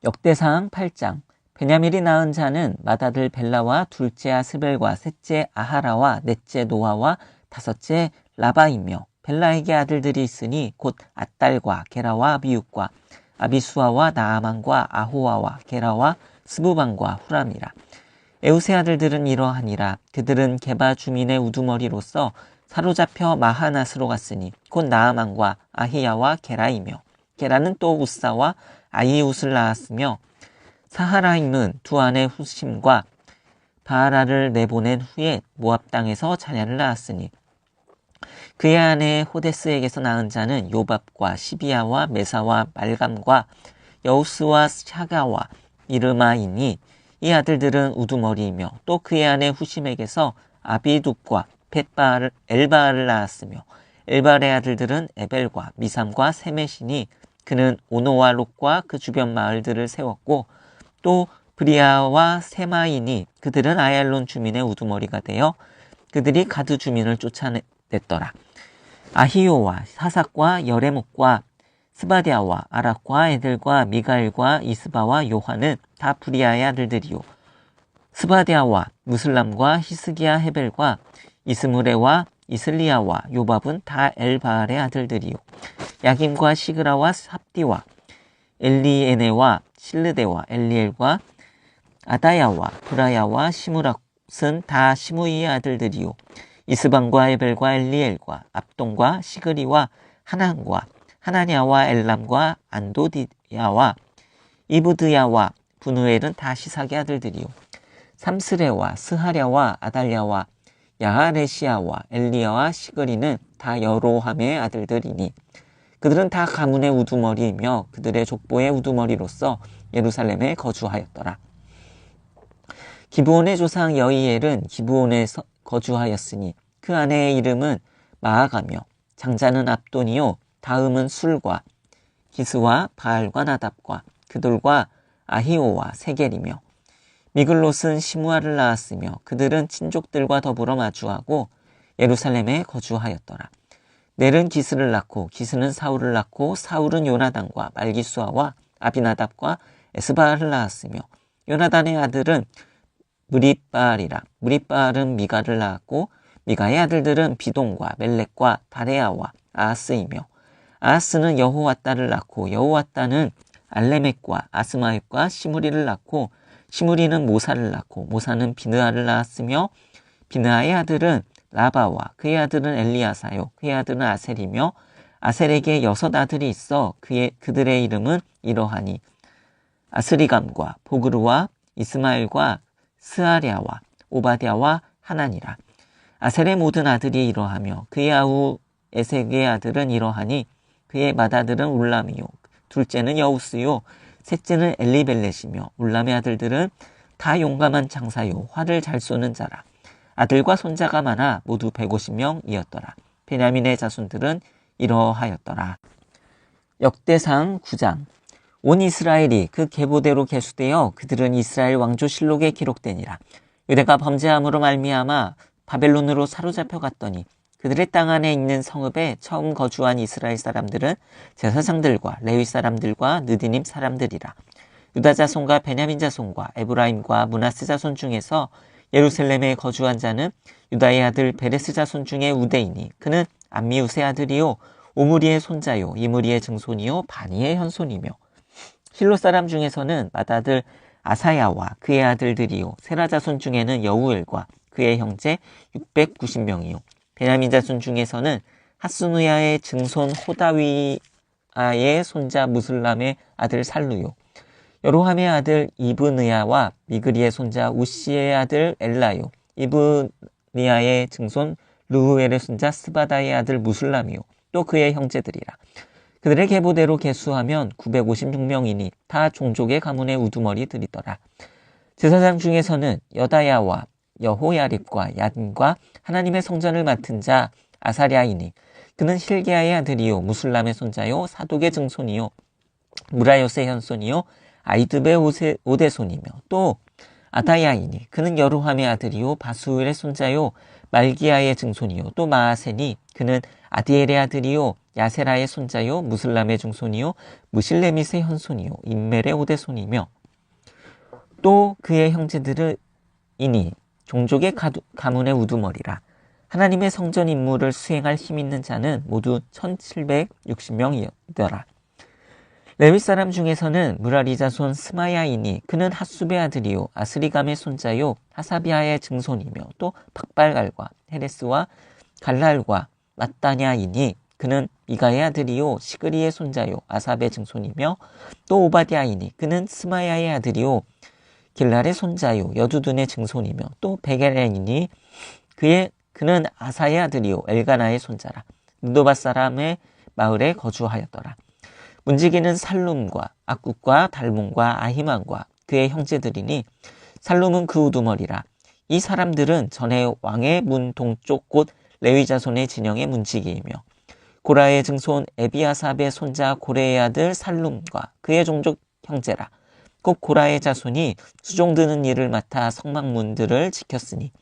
역대상 8장. 베냐민이 낳은 자는 맏아들 벨라와 둘째 아스벨과 셋째 아하라와 넷째 노아와 다섯째 라바이며, 벨라에게 아들들이 있으니 곧 앗달과 게라와 아비육과 아비수아와 나아만과 아호와와 게라와 스부반과 후람이라. 에웃의 아들들은 이러하니라. 그들은 게바 주민의 우두머리로서 사로잡혀 마하낫으로 갔으니 곧 나아만과 아히야와 게라이며, 게라는 또 우사와 아이웃을 낳았으며, 사하라임은 두 아내 후심과 바하라를 내보낸 후에 모압 땅에서 자녀를 낳았으니, 그의 아내 호데스에게서 낳은 자는 요밥과 시비야와 메사와 말감과 여우스와 샤가와 이르마이니, 이 아들들은 우두머리이며, 또 그의 아내 후심에게서 아비둡과 엘바알을 낳았으며, 엘바알의 아들들은 에벨과 미삼과 세메시니, 그는 오노와 롯과 그 주변 마을들을 세웠고, 또 브리아와 세마이니, 그들은 아얄론 주민의 우두머리가 되어 그들이 가드 주민을 쫓아냈더라. 아히요와 사삭과 여레목과 스바디아와 아락과 에들과 미가엘과 이스바와 요한은 다 브리아의 아들들이요, 스바디아와 무슬람과 히스기야 헤벨과 이스무레와 이슬리아와 요밥은 다 엘바알의 아들들이요, 야김과 시그라와 삽디와 엘리에네와 실르데와 엘리엘과 아다야와 브라야와 시무락은 다 시무이의 아들들이요, 이스방과 에벨과 엘리엘과 압동과 시그리와 하난과 하나냐와 엘람과 안도디야와 이브드야와 분우엘은 다 시삭의 아들들이요, 삼스레와 스하랴와 아달랴와 야하레시아와 엘리야와 시그리는 다 여로함의 아들들이니, 그들은 다 가문의 우두머리이며 그들의 족보의 우두머리로서 예루살렘에 거주하였더라. 기브온의 조상 여이엘은 기브온에 거주하였으니 그 아내의 이름은 마아가며, 장자는 압돈이요, 다음은 술과 기스와 바알과 나답과 그들과 아히오와 세겔이며, 미글롯은 시무아를 낳았으며 그들은 친족들과 더불어 마주하고 예루살렘에 거주하였더라. 넬은 기스를 낳고 기스는 사울을 낳고 사울은 요나단과 말기수아와 아비나답과 에스바알을 낳았으며, 요나단의 아들은 무리바알이라. 무리바알은 미가를 낳았고 미가의 아들들은 비동과 멜렉과 다레아와 아하스이며, 아하스는 여호와따를 낳고 여호와따는 알레멕과 아스마엡과 시무리를 낳고 시무리는 모사를 낳고 모사는 비느하를 낳았으며, 비느하의 아들은 라바와 그의 아들은 엘리아사요, 그의 아들은 아셀이며, 아셀에게 6 아들이 있어 그들의 이름은 이러하니 아스리감과 보그르와 이스마엘과 스아랴와 오바댜와 하나니라. 아셀의 모든 아들이 이러하며 그의 아우 에색의 아들은 이러하니 그의 맏아들은 울람이요, 둘째는 여우스요, 셋째는 엘리벨렛이며, 울람의 아들들은 다 용감한 장사요, 활을 잘 쏘는 자라. 아들과 손자가 많아 모두 150명이었더라. 베냐민의 자손들은 이러하였더라. 역대상 9장. 온 이스라엘이 그 계보대로 계수되어 그들은 이스라엘 왕조실록에 기록되니라. 유대가 범죄함으로 말미암아 바벨론으로 사로잡혀 갔더니 그들의 땅 안에 있는 성읍에 처음 거주한 이스라엘 사람들은 제사장들과 레위 사람들과 느디님 사람들이라. 유다 자손과 베냐민 자손과 에브라임과 므낫세 자손 중에서 예루살렘에 거주한 자는 유다의 아들 베레스 자손 중에 우대이니, 그는 암미우스의 아들이요, 오므리의 손자요, 이므리의 증손이요, 바니의 현손이며, 실로 사람 중에서는 맏아들 아사야와 그의 아들들이요, 세라 자손 중에는 여우엘과 그의 형제 690명이요, 베냐민 자손 중에서는 하스누야의 증손 호다위아의 손자 무슬람의 아들 살루요, 여로함의 아들 이브느야와 미그리의 손자 우시의 아들 엘라요, 이브니야의 증손 르우엘의 손자 스바다의 아들 무슬람이요, 또 그의 형제들이라. 그들의 계보대로 계수하면 956명이니 다 종족의 가문의 우두머리들이더라. 제사장 중에서는 여다야와 여호야립과 얀과 하나님의 성전을 맡은 자 아사랴이니, 그는 힐기야의 아들이요, 무슬람의 손자요, 사독의 증손이요, 무라요스의 현손이요, 아이드베 오대손이며, 또 아다야이니, 그는 여로함의 아들이요, 바수엘의 손자요, 말기야의 증손이요, 또 마아세니, 그는 아디엘의 아들이요 야세라의 손자요 무슬람의 증손이요 무실레밋의 현손이요 임멜의 오대손이며 또 그의 형제들이니 종족의 가문의 우두머리라. 하나님의 성전 임무를 수행할 힘 있는 자는 모두 1760명이더라. 레위 사람 중에서는 무라리 자손 스마야이니 그는 핫숲의 아들이요 아스리감의 손자요 하사비아의 증손이며 또 박발갈과 헤레스와 갈랄과 마따냐이니 그는 미가의 아들이요 시그리의 손자요 아삽의 증손이며 또 오바디아이니 그는 스마야의 아들이요 길랄의 손자요 여두둔의 증손이며 또 베게렌이니 그는 아사의 아들이요 엘가나의 손자라. 느도바 사람의 마을에 거주하였더라. 문지기는 살룸과 악국과 달몬과 아히만과 그의 형제들이니 살룸은 그 우두머리라. 이 사람들은 전에 왕의 문 동쪽 곳 레위 자손의 진영의 문지기이며 고라의 증손 에비아삽의 손자 고레의 아들 살룸과 그의 종족 형제라. 곧 고라의 자손이 수종드는 일을 맡아 성막문들을 지켰으니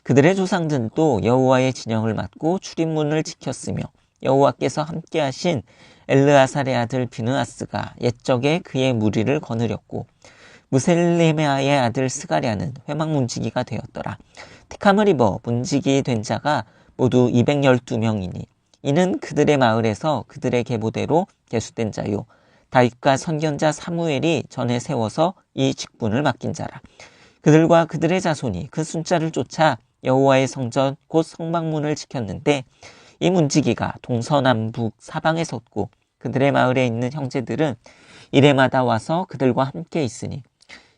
그들의 조상들도 여호와의 진영을 맡고 출입문을 지켰으며 여호와께서 함께하신 엘르아살의 아들 비느아스가 옛적에 그의 무리를 거느렸고 무셀레메아의 아들 스가랴는 회막 문지기가 되었더라. 택함을 입어 문지기 된 자가 모두 212명이니 이는 그들의 마을에서 그들의 계보대로 계수된 자요 다윗과 선견자 사무엘이 전에 세워서 이 직분을 맡긴 자라. 그들과 그들의 자손이 그 숫자를 쫓아 여호와의 성전 곧 성막문을 지켰는데 이 문지기가 동서남북 사방에 섰고 그들의 마을에 있는 형제들은 이래마다 와서 그들과 함께 있으니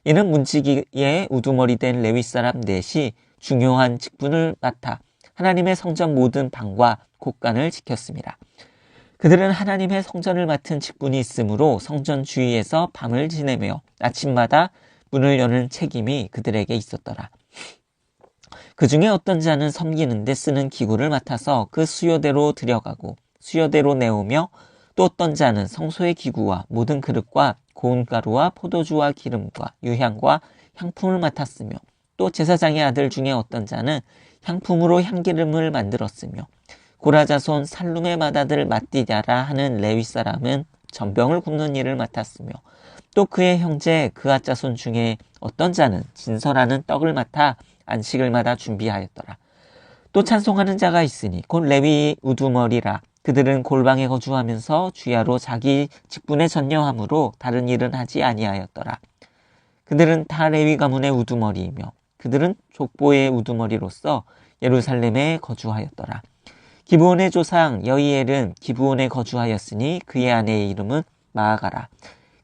이는 문지기의 우두머리 된 레위 사람 넷이 중요한 직분을 맡아 하나님의 성전 모든 방과 곳간을 지켰습니다. 그들은 하나님의 성전을 맡은 직분이 있으므로 성전 주위에서 밤을 지내며 아침마다 문을 여는 책임이 그들에게 있었더라. 그 중에 어떤 자는 섬기는 데 쓰는 기구를 맡아서 그 수요대로 들여가고 수요대로 내오며 또 어떤 자는 성소의 기구와 모든 그릇과 고운 가루와 포도주와 기름과 유향과 향품을 맡았으며 또 제사장의 아들 중에 어떤 자는 향품으로 향기름을 만들었으며 고라자손 살룸의 맏아들 마띠냐라 하는 레위 사람은 전병을 굽는 일을 맡았으며 또 그의 형제 그앗 자손 중에 어떤 자는 진설하는 떡을 맡아 안식일마다 준비하였더라. 또 찬송하는 자가 있으니 곧 레위 우두머리라. 그들은 골방에 거주하면서 주야로 자기 직분에 전념함으로 다른 일은 하지 아니하였더라. 그들은 다 레위 가문의 우두머리이며 그들은 족보의 우두머리로서 예루살렘에 거주하였더라. 기브온의 조상 여이엘은 기브온에 거주하였으니 그의 아내의 이름은 마아가라.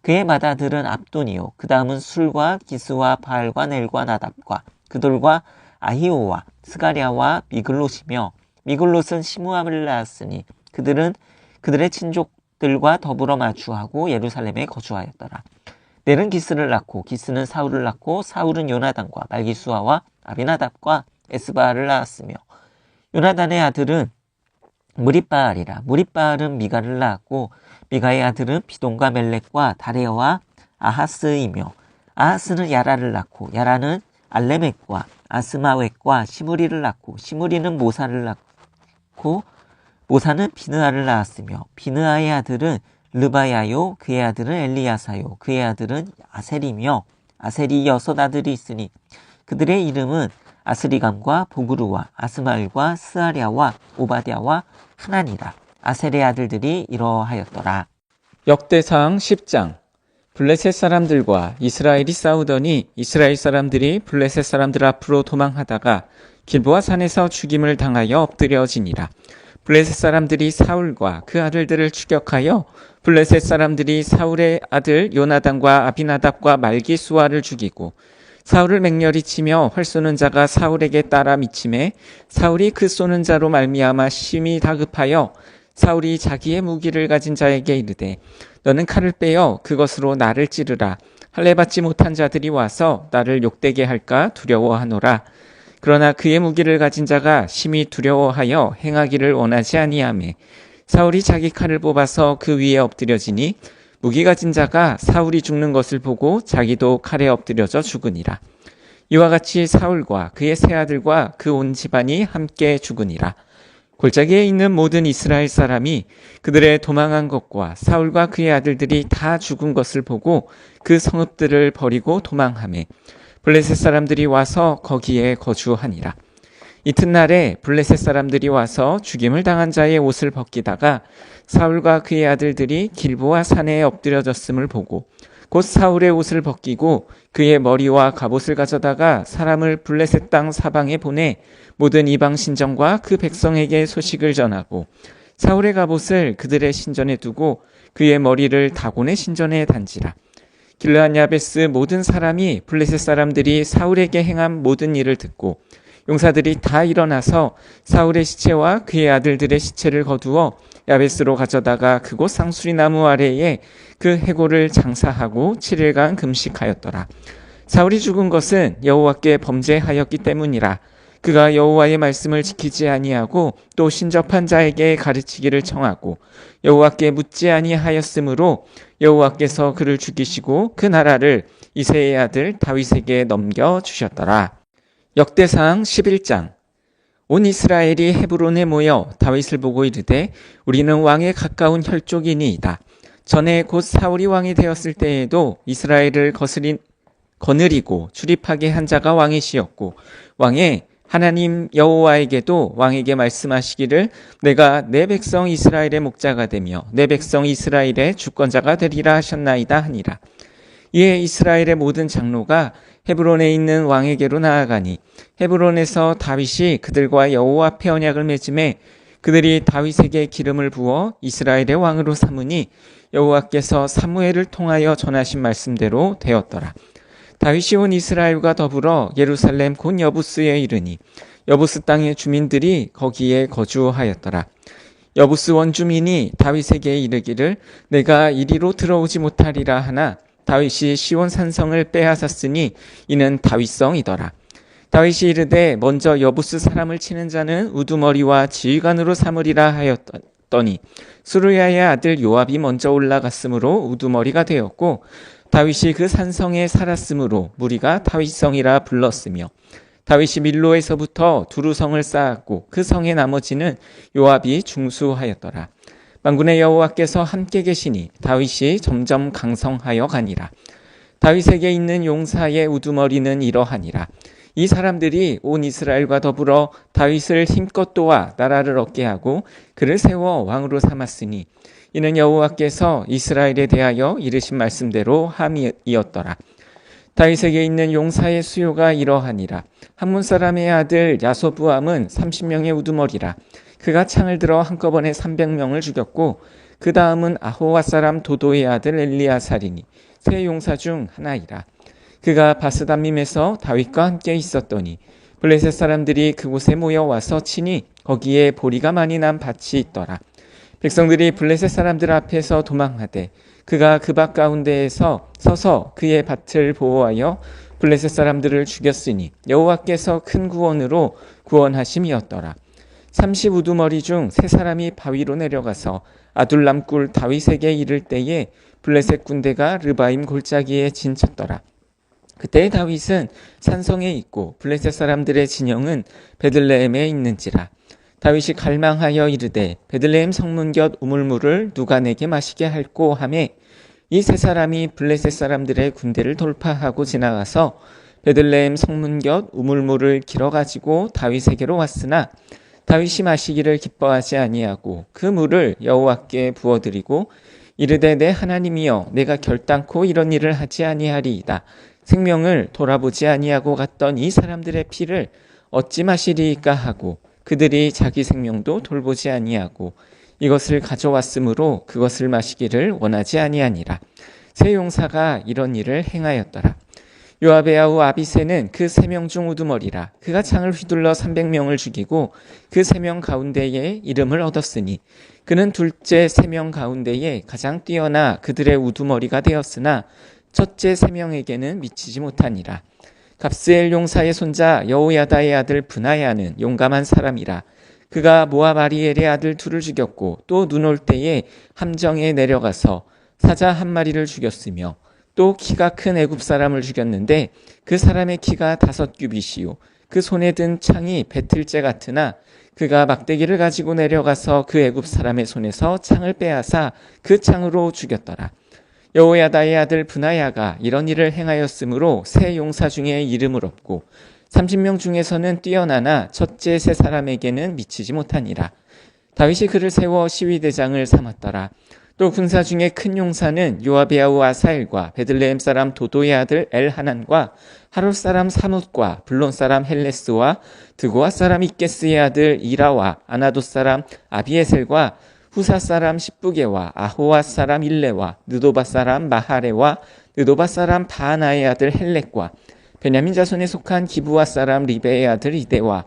그의 맏아들은 압돈이요 그 다음은 술과 기스와 바알과 넬과 나답과 그들과 아히오와 스가랴와 미글롯이며 미글롯은 시므암을 낳았으니 그들은 그들의 친족들과 더불어 마주하고 예루살렘에 거주하였더라. 넬은 기스를 낳고 기스는 사울을 낳고 사울은 요나단과 말기수아와 아비나답과 에스바알을 낳았으며 요나단의 아들은 무릿바알이라. 무릿바알은 미가를 낳았고 미가의 아들은 비돈과 멜렉과 다레어와 아하스이며 아하스는 야라를 낳고 야라는 알레멕과 아스마웻과 시므리를 낳고 시므리는 모사를 낳고 모사는 비느아를 낳았으며 비느아의 아들은 르바야요 그의 아들은 엘리야사요 그의 아들은 아셀이며 아셀이 6 아들이 있으니 그들의 이름은 아스리감과 보그루와 아스마엘과 스아랴와 오바댜와 하나니라. 아셀의 아들들이 이러하였더라. 역대상 10장. 블레셋 사람들과 이스라엘이 싸우더니 이스라엘 사람들이 블레셋 사람들 앞으로 도망하다가 길보아 산에서 죽임을 당하여 엎드려지니라. 블레셋 사람들이 사울과 그 아들들을 추격하여 블레셋 사람들이 사울의 아들 요나단과 아비나답과 말기수아를 죽이고 사울을 맹렬히 치며 활 쏘는 자가 사울에게 따라 미침해 사울이 그 쏘는 자로 말미암아 심히 다급하여 사울이 자기의 무기를 가진 자에게 이르되 너는 칼을 빼어 그것으로 나를 찌르라. 할례 받지 못한 자들이 와서 나를 욕되게 할까 두려워하노라. 그러나 그의 무기를 가진 자가 심히 두려워하여 행하기를 원하지 아니하매 사울이 자기 칼을 뽑아서 그 위에 엎드려지니 무기 가진 자가 사울이 죽는 것을 보고 자기도 칼에 엎드려져 죽으니라. 이와 같이 사울과 그의 세 아들과 그 온 집안이 함께 죽으니라. 골짜기에 있는 모든 이스라엘 사람이 그들의 도망한 것과 사울과 그의 아들들이 다 죽은 것을 보고 그 성읍들을 버리고 도망하매 블레셋 사람들이 와서 거기에 거주하니라. 이튿날에 블레셋 사람들이 와서 죽임을 당한 자의 옷을 벗기다가 사울과 그의 아들들이 길보아 산에 엎드려졌음을 보고 곧 사울의 옷을 벗기고 그의 머리와 갑옷을 가져다가 사람을 블레셋 땅 사방에 보내 모든 이방 신정과 그 백성에게 소식을 전하고 사울의 갑옷을 그들의 신전에 두고 그의 머리를 다곤의 신전에 단지라. 길르앗 야베스 모든 사람이 블레셋 사람들이 사울에게 행한 모든 일을 듣고 용사들이 다 일어나서 사울의 시체와 그의 아들들의 시체를 거두어 야베스로 가져다가 그곳 상수리 나무 아래에 그 해골을 장사하고 7일간 금식하였더라. 사울이 죽은 것은 여호와께 범죄하였기 때문이라. 그가 여호와의 말씀을 지키지 아니하고 또 신접한 자에게 가르치기를 청하고 여호와께 묻지 아니하였으므로 여호와께서 그를 죽이시고 그 나라를 이새의 아들 다윗에게 넘겨주셨더라. 역대상 11장. 온 이스라엘이 헤브론에 모여 다윗을 보고 이르되 우리는 왕에 가까운 혈족이니이다. 전에 곧 사울이 왕이 되었을 때에도 이스라엘을 거느리고 출입하게 한 자가 왕이시었고 왕의 하나님 여호와에게도 왕에게 말씀하시기를 내가 내 백성 이스라엘의 목자가 되며 내 백성 이스라엘의 주권자가 되리라 하셨나이다 하니라. 이에 이스라엘의 모든 장로가 헤브론에 있는 왕에게로 나아가니 헤브론에서 다윗이 그들과 여호와 앞에 언약을 맺음에 그들이 다윗에게 기름을 부어 이스라엘의 왕으로 삼으니 여호와께서 사무엘을 통하여 전하신 말씀대로 되었더라. 다윗이 온 이스라엘과 더불어 예루살렘 곧 여부스에 이르니 여부스 땅의 주민들이 거기에 거주하였더라. 여부스 원주민이 다윗에게 이르기를 내가 이리로 들어오지 못하리라 하나 다윗이 시온 산성을 빼앗았으니 이는 다윗성이더라. 다윗이 이르되 먼저 여부스 사람을 치는 자는 우두머리와 지휘관으로 삼으리라 하였더니 수르야의 아들 요압이 먼저 올라갔으므로 우두머리가 되었고 다윗이 그 산성에 살았으므로 무리가 다윗성이라 불렀으며 다윗이 밀로에서부터 두루성을 쌓았고 그 성의 나머지는 요압이 중수하였더라. 만군의 여호와께서 함께 계시니 다윗이 점점 강성하여 가니라. 다윗에게 있는 용사의 우두머리는 이러하니라. 이 사람들이 온 이스라엘과 더불어 다윗을 힘껏 도와 나라를 얻게 하고 그를 세워 왕으로 삼았으니 이는 여호와께서 이스라엘에 대하여 이르신 말씀대로 함이었더라. 다윗에게 있는 용사의 수요가 이러하니라. 함문 사람의 아들 야소부암은 30명의 우두머리라. 그가 창을 들어 한꺼번에 300명을 죽였고 그 다음은 아호와 사람 도도의 아들 엘리아살이니 세 용사 중 하나이라. 그가 바스다밈에서 다윗과 함께 있었더니 블레셋 사람들이 그곳에 모여와서 치니 거기에 보리가 많이 난 밭이 있더라. 백성들이 블레셋 사람들 앞에서 도망하되 그가 그 밭 가운데에서 서서 그의 밭을 보호하여 블레셋 사람들을 죽였으니 여호와께서 큰 구원으로 구원하심이었더라. 30 우두머리 중 세 사람이 바위로 내려가서 아둘람 꿀 다윗에게 이를 때에 블레셋 군대가 르바임 골짜기에 진쳤더라. 그때 다윗은 산성에 있고 블레셋 사람들의 진영은 베들레헴에 있는지라. 다윗이 갈망하여 이르되 베들레헴 성문 곁 우물물을 누가 내게 마시게 할꼬 하매 이 세 사람이 블레셋 사람들의 군대를 돌파하고 지나가서 베들레헴 성문 곁 우물물을 길어가지고 다윗에게로 왔으나 다윗이 마시기를 기뻐하지 아니하고 그 물을 여호와께 부어드리고 이르되 내 하나님이여 내가 결단코 이런 일을 하지 아니하리이다. 생명을 돌아보지 아니하고 갔던 이 사람들의 피를 어찌 마시리이까 하고 그들이 자기 생명도 돌보지 아니하고 이것을 가져왔으므로 그것을 마시기를 원하지 아니하니라. 세 용사가 이런 일을 행하였더라. 요압의 아우 아비새는 그 3명 중 우두머리라. 그가 창을 휘둘러 300명을 죽이고 그 3명 가운데에 이름을 얻었으니 그는 둘째 3명 가운데에 가장 뛰어나 그들의 우두머리가 되었으나 첫째 3명에게는 미치지 못하니라. 갑스엘 용사의 손자 여호야다의 아들 브나야는 용감한 사람이라. 그가 모압 아리엘의 아들 둘을 죽였고 또 눈 올 때에 함정에 내려가서 사자 한 마리를 죽였으며 또 키가 큰 애굽 사람을 죽였는데 그 사람의 키가 5규빗이요 그 손에 든 창이 배틀째 같으나 그가 막대기를 가지고 내려가서 그 애굽 사람의 손에서 창을 빼앗아 그 창으로 죽였더라. 여호야다의 아들 브나야가 이런 일을 행하였으므로 세 용사 중에 이름을 얻고 30명 중에서는 뛰어나나 첫째 세 사람에게는 미치지 못하니라. 다윗이 그를 세워 시위대장을 삼았더라. 또 군사 중에 큰 용사는 요압의 아우 아사엘과 베들레헴 사람 도도의 아들 엘하난과 하롯 사람 사뭇과 블론 사람 헬레스와 드고아 사람 이게스의 아들 이라와 아나돗 사람 아비에셀과 후사 사람 십부게와 아호와 사람 일레와 느도바 사람 마하레와 느도바 사람 바하나의 아들 헬렉과 베냐민 자손에 속한 기브와 사람 리베의 아들 이데와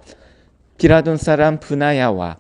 기라돈 사람 브나야와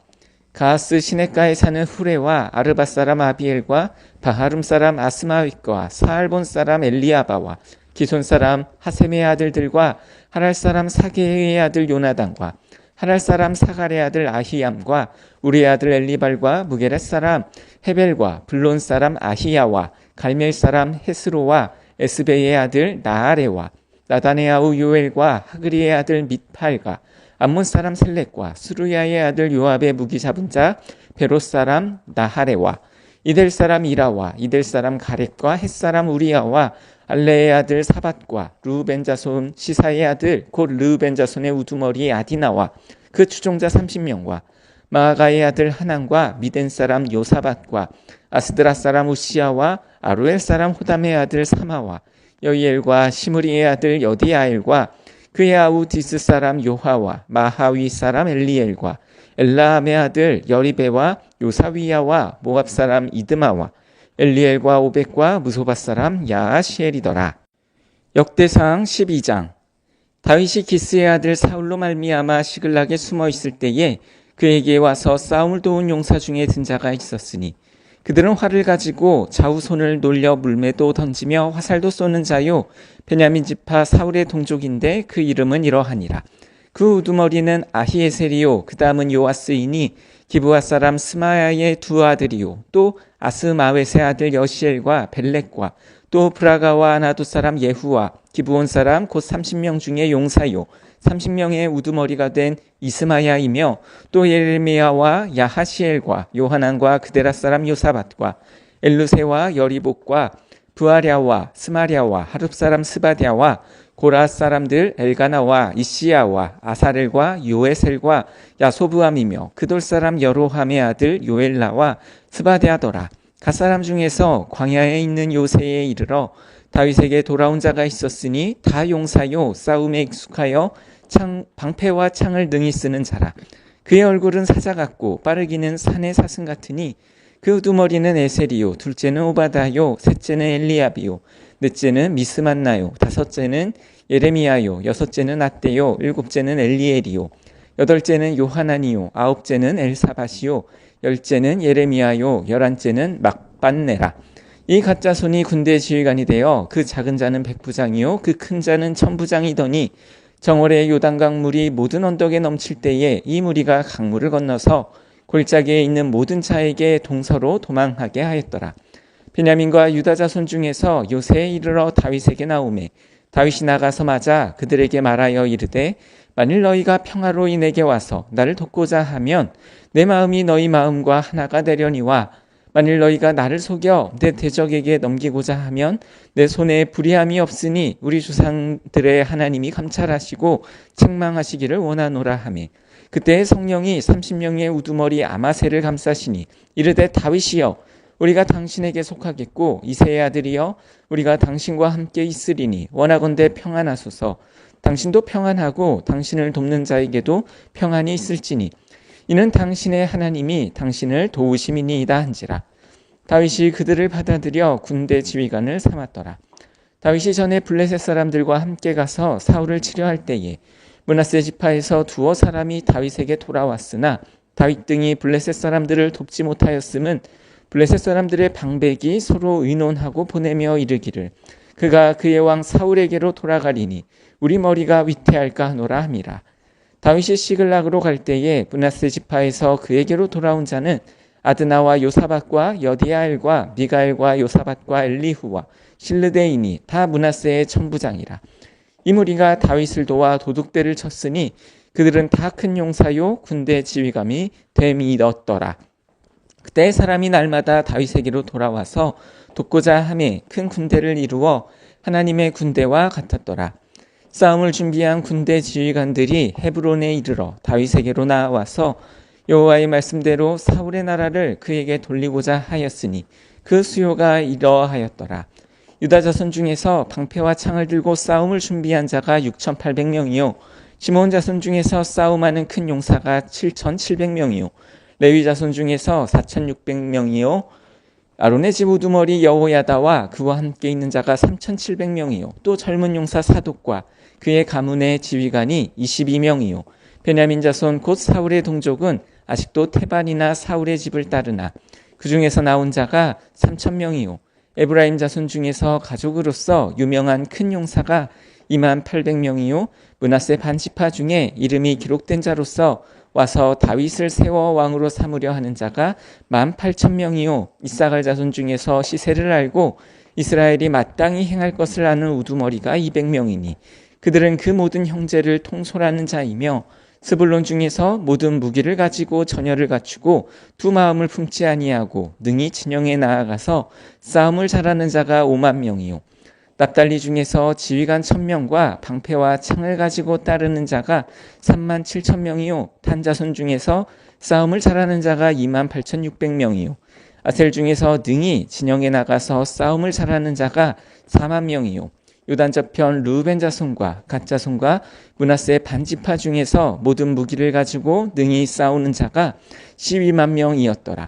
가하스 시냇가에 사는 후레와 아르바 사람 아비엘과 바하룸 사람 아스마윗과 사알본 사람 엘리아바와 기손 사람 하셈의 아들들과 하랄 사람 사게의 아들 요나단과 하랄 사람 사갈의 아들 아히암과 우리의 아들 엘리발과 무게렛 사람 헤벨과 블론 사람 아히야와 갈멜 사람 헤스로와 에스베의 아들 나아레와 나단의 아우 요엘과 하그리의 아들 밑팔과 암몬 사람 셀렉과 수루야의 아들 요압의 무기 잡은 자 베롯 사람 나하레와 이델 사람 이라와 이델 사람 가렙과 헷 사람 우리야와 알레의 아들 사밧과 르우벤 자손 시사의 아들 곧 르우벤 자손의 우두머리 아디나와 그 추종자 30명과 마아가의 아들 하난과 미덴 사람 요사밧과 아스드라 사람 우시야와 아루엘 사람 호담의 아들 사마와 여이엘과 시므리의 아들 여디아엘과 그의 아우 디스 사람 요하와 마하위 사람 엘리엘과 엘라함의 아들 여리베와 요사위야와 모압 사람 이드마와 엘리엘과 오벡과 무소바 사람 야아시엘이더라. 역대상 12장. 다윗이 기스의 아들 사울로 말미암아 시글락에 숨어 있을 때에 그에게 와서 싸움을 도운 용사 중에 든 자가 있었으니 그들은 활을 가지고 좌우손을 놀려 물매도 던지며 화살도 쏘는 자요 베냐민 지파 사울의 동족인데 그 이름은 이러하니라. 그 우두머리는 아히에셀이요 그 다음은 요아스이니 기브아 사람 스마야의 두 아들이요 또 아스마웨의 아들 여시엘과 벨렉과 또 브라가와 아나돗 사람 예후와 기브온 사람 곧 30명 중에 용사요 30명의 우두머리가 된 이스마야이며 또 예레미야와 야하시엘과 요하난과 그데라 사람 요사밧과 엘루세와 여리복과 부아랴와 스마랴와 하룹 사람 스바랴와 고라 사람들 엘가나와 이시야와 아사렐과 요에셀과 야소부함이며 그돌 사람 여로함의 아들 요엘라와 스바랴더라. 갓사람 중에서 광야에 있는 요새에 이르러 다윗에게 돌아온 자가 있었으니 다 용사요 싸움에 익숙하여 방패와 창을 능히 쓰는 자라. 그의 얼굴은 사자 같고 빠르기는 산의 사슴 같으니 그 우두머리는 에셀이요 둘째는 오바다요 셋째는 엘리압이요 넷째는 미스만나요 다섯째는 예레미야요 여섯째는 아떼요 일곱째는 엘리엘이요 여덟째는 요하나니요 아홉째는 엘사밧이요 열째는 예레미야요 열한째는 막반네라. 이 가짜손이 군대 지휘관이 되어 그 작은 자는 백부장이요 그 큰 자는 천부장이더니 정월에 요단강 물이 모든 언덕에 넘칠 때에 이 무리가 강물을 건너서 골짜기에 있는 모든 자에게 동서로 도망하게 하였더라. 베냐민과 유다 자손 중에서 요새에 이르러 다윗에게 나오매 다윗이 나가서 맞아 그들에게 말하여 이르되 만일 너희가 평화로이 내게 와서 나를 돕고자 하면 내 마음이 너희 마음과 하나가 되려니와 만일 너희가 나를 속여 내 대적에게 넘기고자 하면 내 손에 불의함이 없으니 우리 조상들의 하나님이 감찰하시고 책망하시기를 원하노라 하매 그때 성령이 30명의 우두머리 아마새를 감싸시니 이르되 다윗이여 우리가 당신에게 속하겠고 이새의 아들이여 우리가 당신과 함께 있으리니 원하건대 평안하소서. 당신도 평안하고 당신을 돕는 자에게도 평안이 있을지니 이는 당신의 하나님이 당신을 도우심이니이다 한지라. 다윗이 그들을 받아들여 군대 지휘관을 삼았더라. 다윗이 전에 블레셋 사람들과 함께 가서 사울을 치려할 때에 므낫세 지파에서 두어 사람이 다윗에게 돌아왔으나 다윗 등이 블레셋 사람들을 돕지 못하였음은 블레셋 사람들의 방백이 서로 의논하고 보내며 이르기를 그가 그의 왕 사울에게로 돌아가리니 우리 머리가 위태할까 하노라 함이라. 다윗이 시글락으로 갈 때에 므낫세 지파에서 그에게로 돌아온 자는 아드나와 요사밧과 여디아엘과 미가엘과 요사밧과 엘리후와 실르데이니 다 므낫세의 천부장이라. 이 무리가 다윗을 도와 도둑대를 쳤으니 그들은 다 큰 용사요 군대 지휘감이 되밀었더라. 그때 사람이 날마다 다윗에게로 돌아와서 돕고자 하매 큰 군대를 이루어 하나님의 군대와 같았더라. 싸움을 준비한 군대 지휘관들이 헤브론에 이르러 다윗에게로 나와서 여호와의 말씀대로 사울의 나라를 그에게 돌리고자 하였으니 그 수요가 이러하였더라. 유다 자손 중에서 방패와 창을 들고 싸움을 준비한 자가 6,800명이요 시몬 자손 중에서 싸움하는 큰 용사가 7,700명이요 레위 자손 중에서 4,600명이요 아론의 집 우두머리 여호야다와 그와 함께 있는 자가 3,700명이요 또 젊은 용사 사독과 그의 가문의 지휘관이 22명이요 베냐민 자손 곧 사울의 동족은 아직도 태반이나 사울의 집을 따르나 그 중에서 나온 자가 3,000명이요 에브라임 자손 중에서 가족으로서 유명한 큰 용사가 28,000명이요 므낫세 반지파 중에 이름이 기록된 자로서 와서 다윗을 세워 왕으로 삼으려 하는 자가 18,000명이요 이사갈 자손 중에서 시세를 알고 이스라엘이 마땅히 행할 것을 아는 우두머리가 200명이니 그들은 그 모든 형제를 통솔하는 자이며 스불론 중에서 모든 무기를 가지고 전열을 갖추고 두 마음을 품지 아니하고 능히 진영에 나아가서 싸움을 잘하는 자가 50,000명이요 납달리 중에서 지휘관 1,000명과 방패와 창을 가지고 따르는 자가 37,000명이요 단 자손 중에서 싸움을 잘하는 자가 28,600명이요 아셀 중에서 능히 진영에 나가서 싸움을 잘하는 자가 40,000명이요 요단 저편 르우벤 자손과 갓 자손과 므낫세 반지파 중에서 모든 무기를 가지고 능히 싸우는 자가 120,000명이었더라.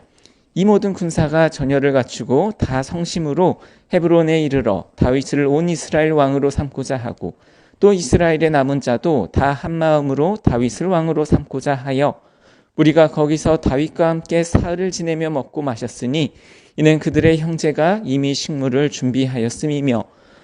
이 모든 군사가 전열을 갖추고 다 성심으로 헤브론에 이르러 다윗을 온 이스라엘 왕으로 삼고자 하고 또 이스라엘의 남은 자도 다 한마음으로 다윗을 왕으로 삼고자 하여 우리가 거기서 다윗과 함께 사흘을 지내며 먹고 마셨으니 이는 그들의 형제가 이미 식물을 준비하였음이며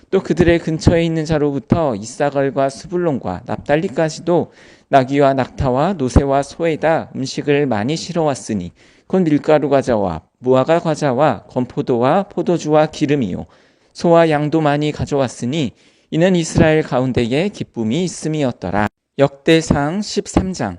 또 그들의 근처에 있는 자로부터 이사갈과 스불론과 납달리까지도 나귀와 낙타와 노새와 소에다 음식을 많이 실어왔으니 곧 밀가루 과자와 무화과 과자와 건포도와 포도주와 기름이요 소와 양도 많이 가져왔으니 이는 이스라엘 가운데에 기쁨이 있음이었더라. 역대상 13장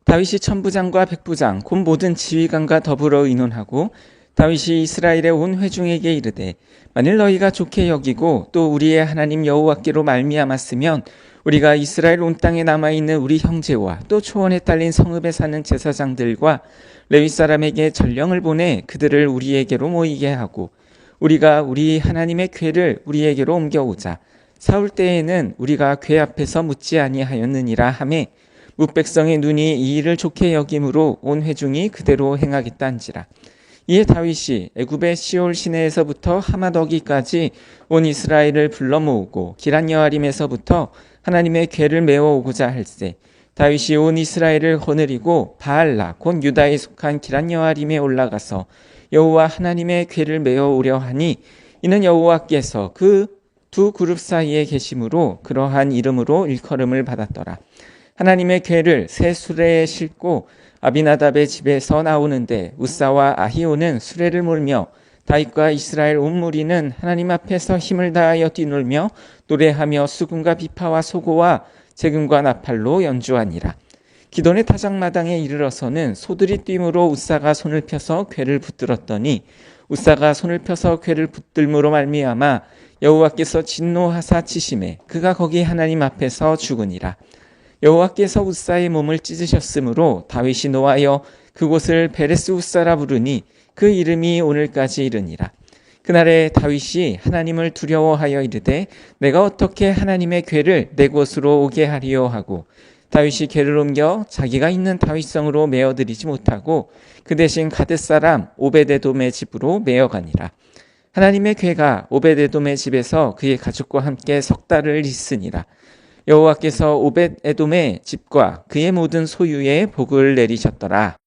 다윗이 천부장과 백부장 곧 모든 지휘관과 더불어 의논하고 다윗이 이스라엘의 온 회중에게 이르되 만일 너희가 좋게 여기고 또 우리의 하나님 여호와께로 말미암았으면 우리가 이스라엘 온 땅에 남아있는 우리 형제와 또 초원에 딸린 성읍에 사는 제사장들과 레위 사람에게 전령을 보내 그들을 우리에게로 모이게 하고 우리가 우리 하나님의 궤를 우리에게로 옮겨오자. 사울 때에는 우리가 궤 앞에서 묻지 아니하였느니라 하매 뭇백성의 눈이 이 일을 좋게 여김으로 온 회중이 그대로 행하겠다 한지라. 이에 다윗이 애굽의 시올 시내에서부터 하마더기까지 온 이스라엘을 불러 모으고 기란 여아림에서부터 하나님의 궤를 메어 오고자 할세. 다윗이 온 이스라엘을 거느리고 바알라 곧 유다에 속한 기란 여아림에 올라가서 여호와 하나님의 궤를 메어 오려 하니 이는 여호와께서 그 두 그룹 사이에 계심으로 그러한 이름으로 일컬음을 받았더라. 하나님의 궤를 새 수레에 싣고 아비나답의 집에서 나오는데 우사와 아히오는 수레를 몰며 다윗과 이스라엘 온 무리는 하나님 앞에서 힘을 다하여 뛰놀며 노래하며 수금과 비파와 소고와 재금과 나팔로 연주하니라. 기돈의 타작마당에 이르러서는 소들이 뛰므로 우사가 손을 펴서 궤를 붙들었더니 우사가 손을 펴서 궤를 붙들므로 말미암아 여호와께서 진노하사 치심에 그가 거기 하나님 앞에서 죽으니라. 여호와께서 우사의 몸을 찢으셨으므로 다윗이 노하여 그곳을 베레스 우사라 부르니 그 이름이 오늘까지 이르니라. 그날에 다윗이 하나님을 두려워하여 이르되 내가 어떻게 하나님의 궤를 내 곳으로 오게 하리요 하고 다윗이 궤를 옮겨 자기가 있는 다윗성으로 메어들이지 못하고 그 대신 가뎃 사람 오베데돔의 집으로 메어가니라. 하나님의 궤가 오베데돔의 집에서 그의 가족과 함께 석 달을 있으니라. 여호와께서 오벳에돔의 집과 그의 모든 소유에 복을 내리셨더라.